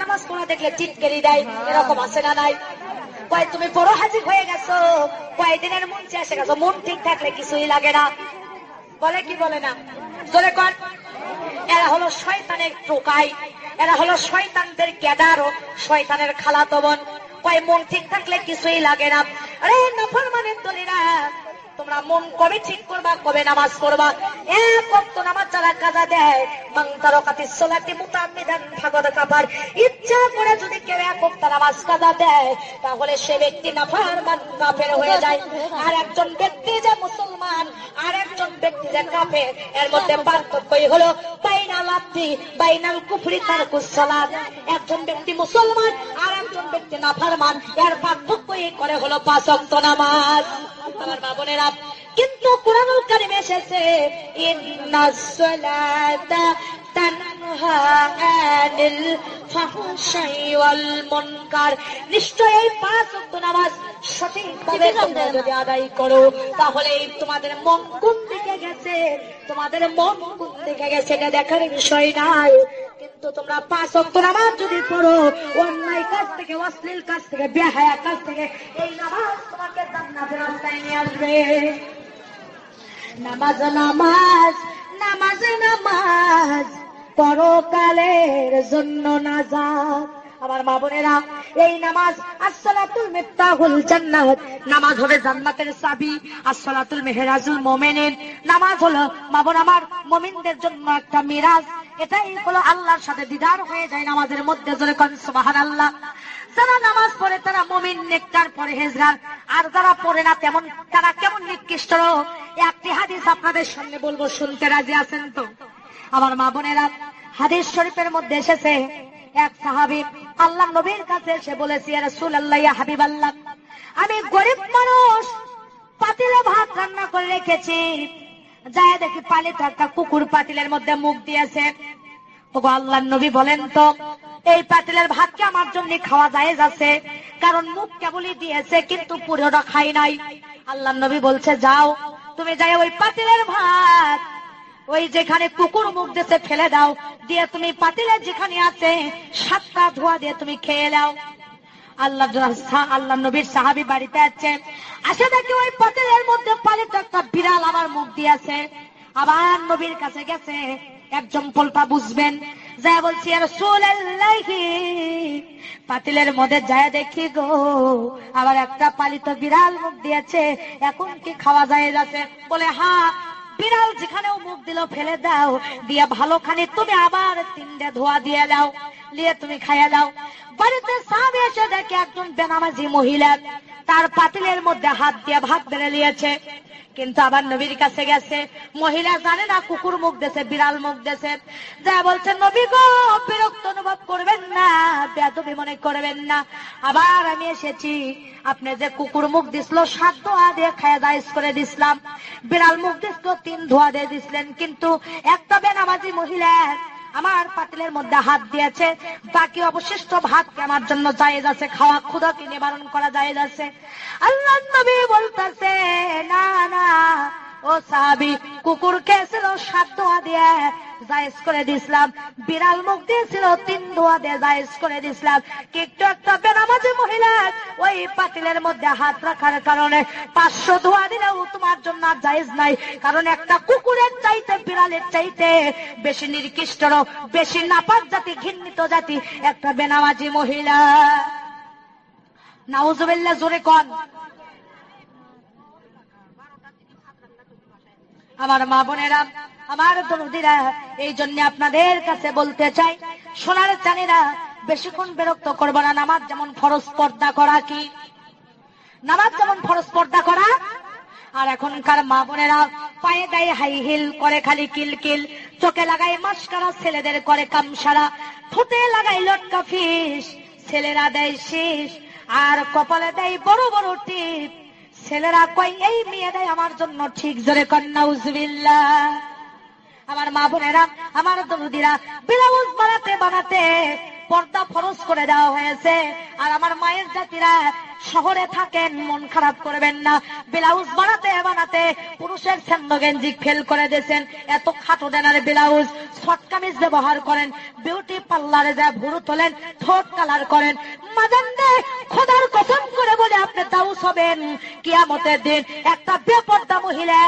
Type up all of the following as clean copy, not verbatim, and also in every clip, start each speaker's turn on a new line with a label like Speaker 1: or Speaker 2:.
Speaker 1: নামাজ পড়া দেখলে টিটকেরি দেয়, এরকম আছে না নাই? কয় তুমি বড় হাজির হয়ে গেছো, কয়েকদিনের মঞ্চে এসে গেছো, মন ঠিক থাকলে কিছুই লাগে না, বলে কি বলে না? জোরে কর। এরা হলো শয়তানের টোকাই, এরা হলো শয়তানদের ক্যাডার ও শয়তানের খালাতো বোন। কয় মন ঠিক থাকলে কিছুই লাগে না। আরে নাফরমানের দলেরা, তোমরা মন কবে ঠিক করবা, কবে নামাজ পড়বা? এক ওয়াক্ত নামাজ যারা কাজা দেয়, মান তারাকাতিস সালাতি মুতাআম্মিদান ফাকাদ কাফার, ইচ্ছা করে যদি কেউ এক ওয়াক্ত নামাজ কাজা দেয়, তাহলে সে ব্যক্তি নাফরমান কাফের হয়ে যায়। আর একজন ব্যক্তি যে মুসলমান, আর একজন ব্যক্তি যে কাফের, এর মধ্যে পার্থক্যই হলো বাইনাল আব্দি বাইনাল কুফরি তারকুস সালাত। একজন ব্যক্তি মুসলমান, আর একজন ব্যক্তি নাফরমান, এর পার্থক্যই করে হলো 5 ওয়াক্ত নামাজ। আমার মা বোনেরা, কিন্তু কুরআনুল কারীমে এসেছে ইন্নাস সালাতা তানহা আনিল ফাহশাই ওয়াল মুনকার, নিশ্চয়ই 5 ওয়াক্ত নামাজ সঠিকভাবে তোমরা যদি আদায় করো, তাহলে তোমাদের মন কোন দিকে গেছে, তোমাদের মন কোন দিকে গেছে এটা দেখার বিষয় নাই। কিন্তু তোমরা 5 ওয়াক্ত নামাজ যদি পড়ো, অন্যায় কাজ থেকে, অশ্লীল কাজ থেকে, বেহায়া কাজ থেকে, এই নামাজ তোমাকে জান্নাতের রাস্তায় নিয়ে আসবে। নামাজ নামাজ নামাজ নামাজ পরকালের জন্য নাজাত। আমার মা বোনেরা, এই নামাজ আসসালাতুল মিফতাহুল জান্নাত, নামাজ হবে জান্নাতের চাবি। আসসালাতুল মেহরাজুল মুমিনিন, নামাজ হলো মা বোন আমার মুমিনদের জন্য একটা মিরাজ। এটাই হলো আল্লাহর সাথে দিদার হয়ে যায় নামাজের মধ্যে। জোরে কোন সুবহানাল্লাহ। যারা নামাজ পড়ে তারা মুমিন, নেককার, পরহেজগার। আর যারা পড়ে না তেমন তারা কেমন নিকৃষ্ট। একটি হাদিস আপনাদের সামনে বলবো, শুনতে রাজি আছেন তো? আমার মা বোনেরা, হাদিস শরীফের মধ্যে এসেছে এক সাহাবী আল্লাহ নবীর কাছে এসে বলেছে, ইয়া রাসূলুল্লাহ, ইয়া হাবিবাল্লাহ, আমি গরিব মানুষ, পাতিলে ভাত রান্না করে রেখেছি, যায় দেখি পালিত একটা কুকুর পাতিলের মধ্যে মুখ দিয়েছে। ওগো আল্লাহর নবী, বলেন তো এই পাতিলের ভাত কি আমার জন্য খাওয়া জায়েজ আছে? কারণ মুখ কেবলই দিয়েছে, কিন্তু পুরোটা খাই নাই। আল্লাহর নবী বলছে, যাও তুমি যাই ওই পাতিলের ভাত ওই যেখানে কুকুর মুখ দিয়েছে ফেলে দাও, দিয়ে তুমি পাতিলের যেখানে আছে 7টা ধোয়া দিয়ে তুমি খেয়ে নাও। আল্লাহ নবীর সাহাবী বাড়িতে আছে, আসে দেখি ওই পাতিলের মধ্যে পালিত একটা বিড়াল আমার মুখ দিয়েছে। আবার নবীর কাছে গেছে, একজন পোল্পা বুঝবেন, যা বলছি, ইয়া রাসূলুল্লাহ, পাতিলের মধ্যে যায় দেখি গো আবার একটা পালিত বিড়াল মুখ দিয়েছে, এখন কি খাওয়া যায় যাচ্ছে? বলে, হ্যাঁ, বিড়াল যেখানেও মুখ দিল ফেলে দাও, দিয়ে ভালো খানি তুমি আবার 3টে ধোয়া দিয়ে দাও, নিয়ে তুমি খাইয়া দাও। বাড়িতে সাহাবী এসে দেখে একজন বেনামাজি মহিলা তার পাতিলের মধ্যে হাত দিয়ে ভাত বেড়ে নিয়েছে। কিন্তু আবার নবীর কাছে গেছে, মহিলা জানে না কুকুর মুখ দেছে, বিড়াল মুখ দেছে। যা বলছে, নবী গো, বিরক্ত অনুভব করবেন না, বেয়াদবি মনে করবেন না, আবার আমি এসেছি, আপনি যে কুকুর মুখ দিছিল 7 ধোয়া দিয়ে খায়া জায়েজ করে দিছিলাম, বিড়াল মুখ দিছিল 3 ধোয়া দিয়ে দিছিলেন, কিন্তু একটা বেনামাজি মহিলা আমার পাতিলের মধ্যে হাত দিয়েছে, বাকি অবশিষ্ট ভাতকে আমার জন্য জায়েজ আছে, খাওয়া ক্ষুধাকে নিবারণ করা জায়েজ আছে। আল্লাহর নবী বলতেছে, না না ও সাহাবী, কুকুর খেয়েছিল 7 ধোয়া দিয়ে জায়েজ করে দিছিলাম, বিড়াল মুখ দিয়েছিল 3 ধোয়া দিয়ে জায়েজ করে দিছিলাম, কিন্তু একটা বেনামাজি মহিলা ওই পাতিলের মধ্যে হাত রাখার কারণে 500 ধোয়া দিলেও তোমার জন্য জায়েজ নাই। কারণ একটা কুকুরের চাইতে, বিড়ালের চাইতে বেশি নিকৃষ্ট, বেশি নাপাক জাতি, ঘৃণিত জাতি একটা বেনামাজি মহিলা। নাউজুবিল্লাহ, জোরে কোন। আমার মা বোনেরা, আমার দরদিরা, এই জন্য আপনাদের কাছে বলতে চাই, সোনার চানেরা, বেশিক্ষণ বিরক্ত করবো না। নামাজ যেমন ফরজ, পর্দা করা কি? নামাজ যেমন ফরজ, পর্দা করা। আর এখনকার মা বোনেরা পায়ে দেয় হাই হিল, করে খালি কিলকিল, চোখে লাগায় মাস্কারা, ছেলেদের করে কামসারা, ঠোঁটে লাগায় লটকা ফিস, ছেলেরা দেয় শীষ, আর কপালে দেয় বড় বড় টিপ। ছেলেরা কয় এই মেয়েটাই আমার জন্য ঠিক। জোরে কর নাউজুবিল্লাহ। আমার মা বোনেরা, আমার দরদিরা, ব্লাউজ বানাতে বানাতে পর্দা ফরজ করে দেওয়া হয়েছে। আর আমার মায়ের জাতিরা শহরে থাকেন, মন খারাপ করবেন না। ব্লাউজ বানাতে বানাতে পুরুষের স্যান্ডো গেঞ্জি ফেল করে দিয়েছেন, এত খাটো দেনার ব্লাউজ। শর্ট কামিজ ব্যবহার করেন, বিউটি পার্লারে যায় ভুরু তোলেন, ঠোঁট কালার করেন। মাদান্ডে খোদার কসম করে বলে আপনি দাউস হবেন কিয়ামতের দিন। একটা বেপরদা মহিলা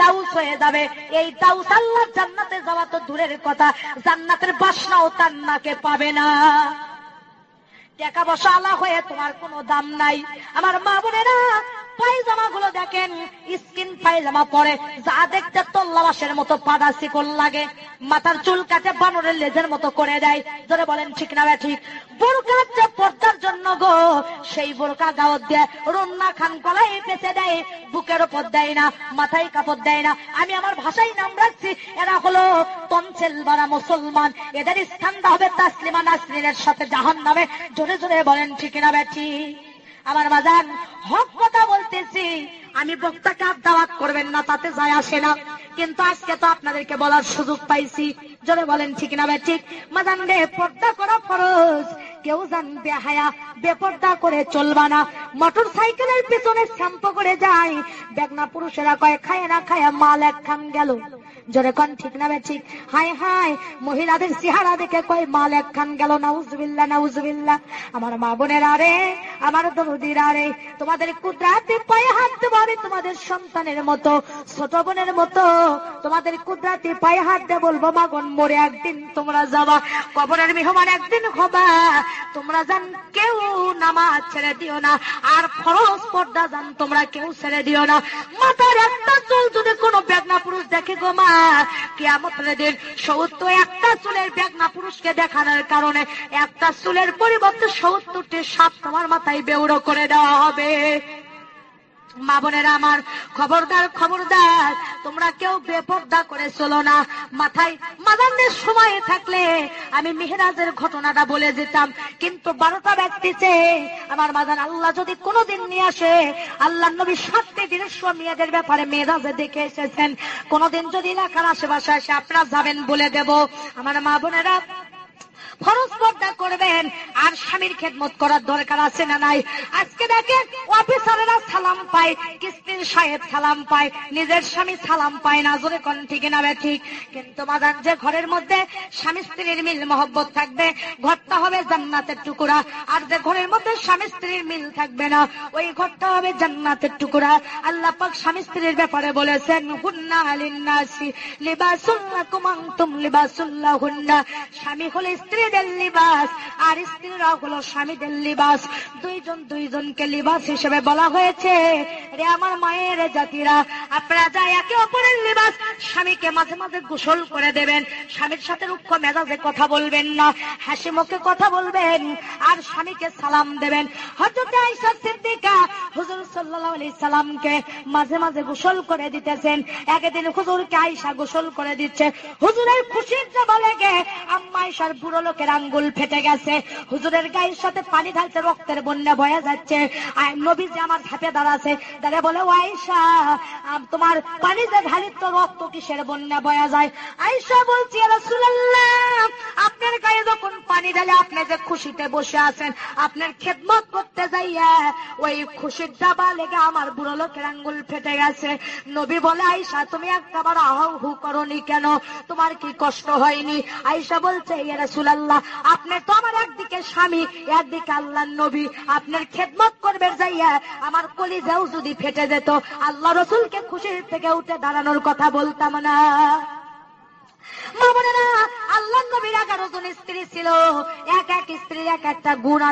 Speaker 1: দাউস হয়ে যাবে। এই দাউস আল্লাহর জান্নাতে যাওয়া তো দূরের কথা, জান্নাতের বাসনাও তার নাকে পাবে না। টাকা পয়সা আলা হয়ে তোমার কোনো দাম নাই। আমার মা বোনেরা, পায়জামা গুলো দেখেন, স্কিন পায়জামা পরে যা দেখতে তল্লাবাসের মতো পাদা শিকল লাগে, মাথার চুল কাটে বানরের লেজের মতো করে দেয়। ধরে বলেন ঠিক না ঠিক? বোরকা যে পর্দার জন্য গো, সেই বোরকা গাওয়াত দিয়ে রন্না খান গলায় পেঁচে দেয়, বুকের ওপর দেয় না, মাথায় কাপড় দেয় না। আমি আমার ভাষায় নাম রাখছি, এরা হলো তনসেল বারা মুসলমান। এদের স্থানটা হবে তাসলিমা নাসরিনের সাথে জাহান্নামে। জোরে জোরে বলেন ঠিক না বেঠি? আমার বাজান, হক কথা বলতেছি। আমি বক্তাকে আর দাওয়াত করবেন না, তাতে যায় আসে না, কিন্তু আজকে তো আপনাদেরকে বলার সুযোগ পাইছি। জোরে বলেন ঠিক না ঠিক? মাদান রে, পর্দা করা ফরজ। কেউ জান বেহায়া বেপর্দা করে চলবা না। মোটর সাইকেলের পিছনে শ্যাম্পু করে যায়, বেগনা পুরুষেরা কয় খায় না খায়া মাল এক খান গেল। জোরে কোন ঠিক না ঠিক? হায় হায়, মহিলাদের চেহারা দেখে কয় মাল এক খান গেল। নাউজুবিল্লাহ নাউজুবিল্লাহ। আমার মা বোনেরা রে, আমার দরদিরা রে, তোমাদের কুদরাতে পায়ে হাত দেবো। তোমাদের সন্তানের মতো, ছোট বোনের মতো তোমাদের কুদরাতে পায়ে হাত দিয়ে বলবো, মাগন মরে একদিন তোমরা যাবা, কবরের মেহমান একদিন হবা। তোমরা জান কেউ নামাজ ছেড়ে দিও না, আর ফরজ পর্দা জান তোমরা কেউ ছেড়ে দিও না। মাথার একটা চুল যদি কোনো বেগনা পুরুষ দেখে গো মা, কিয়ামতের দিন 71টা চুলের বেগনা পুরুষকে দেখানোর কারণে একটা চুলের পরিবর্তে 70টি সাপ তোমার মাথায় বেউড়ো করে দেওয়া হবে। মা বোনেরা আমার, খবরদার খবরদার, তোমরা কেউ বেপর্দা করে চলো না। মাথায় মাদানদের সময় থাকলে আমি মেহেরাজের ঘটনাটা বলে যেতাম, কিন্তু 12টা ব্যক্তিতে আমার মাদান আল্লাহ যদি কোনোদিন নিয়ে আসে, আল্লাহ নবী 7টি দৃশ্য মেয়েদের ব্যাপারে মেহেরাজে দেখে এসেছেন। কোনোদিন যদি এলাকার আশেপাশে এসে আপনারা যাবেন বলে দেব। আমার মা বোনেরা, ফরজ পর্দা করবেন, আর স্বামীর খেদমত করার দরকার আছে না নাই? আজকে দেখেন অফিসারেরা সালাম পায়, কিস্তির সাহেব সালাম পায়, নিজের স্বামী সালাম পায় না। জোরে কোন ঠিক না ঠিক? কিন্তু মাদান যে ঘরের মধ্যে স্বামী স্ত্রীর মিল মহব্বত থাকবে, ঘরটা হবে জান্নাতের টুকরা। আর যে ঘরের মধ্যে স্বামী স্ত্রীর মিল থাকবে না, ওই ঘরটা হবে জান্নাতের টুকরা। আল্লাহ পাক স্বামী স্ত্রীর ব্যাপারে বলেছেন, হুন্না লিন্নাসি লিবাসুল লাকুম আনতুম লিবাসুল লাহুন্না। স্বামী হলে স্ত্রীদের লিবাস, আর স্ত্রীরা হলো স্বামীদের লিবাস। দুইজন দুইজনকে লিবাস হিসেবে বলা হয়েছে। রে আমার মায়ের জাতিরা, আপনারা যা একে অপরের লিবাস। স্বামীকে মাঝে মাঝে গোসল করে দেবেন, স্বামীর সাথে রুক্ষ মেজাজে কথা বলবেন না, হাসি মুখে কথা বলবেন, আর স্বামীকে সালাম দেবেন। হযরত আয়েশা সিদ্দিকা হুজুর সাল্লাল্লাহু আলাইহি সাল্লামকে মাঝে মাঝে গোসল করে দিতেছেন। একদিন হুজুরকে আয়েশা গোসল করে দিচ্ছে। হুজুরের খুশির জবা লেগে আম্মা আয়েশার বুড়ো লোকের আঙ্গুল ফেটে গেছে। হুজুরের গায়ের সাথে পানি ঢালতে রক্তের বন্যা বয়ে যাচ্ছে। নবীজি আমার ধাপে দাঁড়াছে, দাঁড়িয়ে বলে, ও আয়েশা, তোমার পানি যে ঢালি তো রক্ত কিসের বন্যা বয়ে যায়? আয়েশা বলছি, ইয়া রাসূলুল্লাহ, আপনার গায়ে যখন পানি ঢালে আপনি যে খুশিতে বসে আছেন, আপনার খেদমত করতে যাইয়া ওই খুশির জাবা লেগে আমার বুড়ো লোকের আঙ্গুল ফেটে গেছে। নবী বলে, আয়েশা, তুমি একবার আহু হু করনি কেন? তোমার কি কষ্ট হয়নি? আয়েশা বলছে, ইয়া রাসূলুল্লাহ, আপনি তো আমার একদিকে স্বামী, একদিকে আল্লাহর নবী, আপনার খেদমত করবে যাইয়া আমার কলিজাও যদি ফেটে যেত, আল্লাহ রাসূলকে খুশির থেকে উঠে দাঁড়ানোর কথা বলতাম না। মা বোনেরা, আল্লাহর নবীর 11 জন স্ত্রী ছিল, এক এক স্ত্রীর এক একটা গুণ।